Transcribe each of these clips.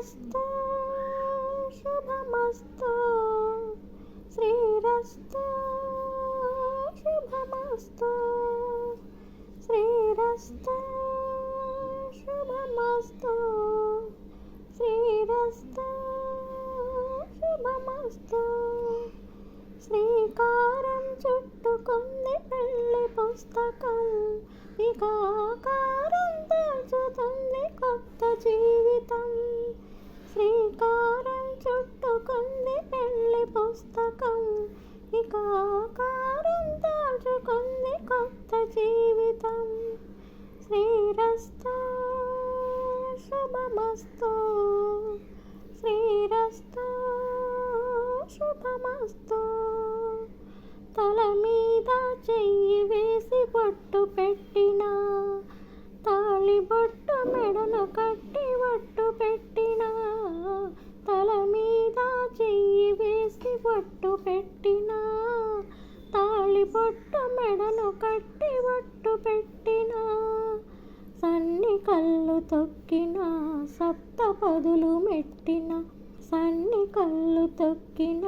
శ్రీరస్తు శుభమస్తు, శ్రీరస్తు శుభమస్తు, శ్రీరస్తు శుభమస్తు, శ్రీరస్తు శుభమస్తు. శ్రీకారం చుట్టుకుంది పెళ్లి పుస్తకం, ఇక ఆకారం దాల్చుతుంది కొత్త జీవితం. శ్రీకారం చుట్టుకుంది పెళ్లి పుస్తకం, ఇక ఆకారం దాల్చుకుంది కొత్త జీవితం. శ్రీరస్తు శుభమస్తు, శ్రీరస్తు శుభమస్తు. తల మీద చెయ్యి వేసి బొట్టు పెట్టిన, తాళి బొట్టు మెడను కట్టి బొట్టు పెట్టిన, తల మీద చెయ్యి వేసి బొట్టు పెట్టిన, తాళి బొట్టు మెడను కట్టి బొట్టు పెట్టిన, సన్ని కళ్ళు తొక్కిన, సప్తపదులు మెట్టిన, సన్ని కళ్ళు తొక్కిన,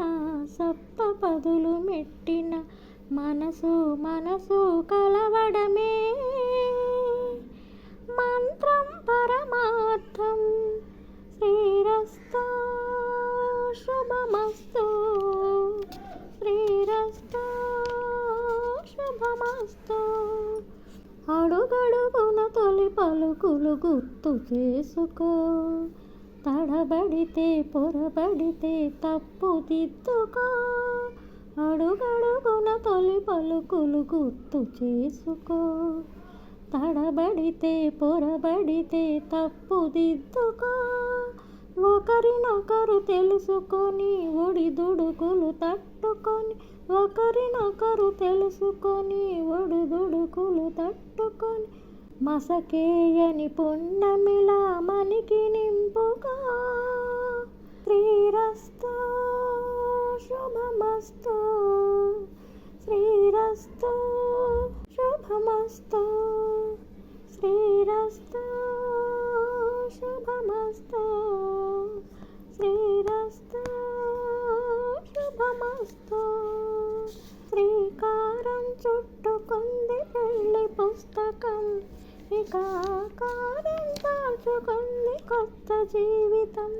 సప్తపదులు మెట్టిన, మనసు మనసు కలవడమే మంత్రం పరమార్థం. శ్రీరస్తు శుభమస్తు, శ్రీరస్తు శుభమస్తు. అడుగడుగున తొలి పలుకులు గుర్తు చేసుకో, తడబడితే పొరబడితే తప్పు దిద్దుకో. అడుగడుగున తొలి పలుకులు గుర్తు చేసుకో, తడబడితే పొరబడితే తప్పు దిద్దుకో. ఒకరినొకరు తెలుసుకొని ఒడిదుడుకులు తట్టుకొని, ఒకరినొకరు తెలుసుకొని ఒడిదుడుకులు తట్టుకొని, మసకేయని పున్నమిలా మనికి నింపుగా. శ్రీరస్తు శుభమస్తు, శ్రీరస్తు శుభమస్తు, శ్రీరస్తు శుభమస్తు, శ్రీరస్తు శుభమస్తు. శ్రీకారం చుట్టుకుంది పెళ్లి పుస్తకం, ఇక ఆకారం దాల్చుకుంది కొత్త జీవితం.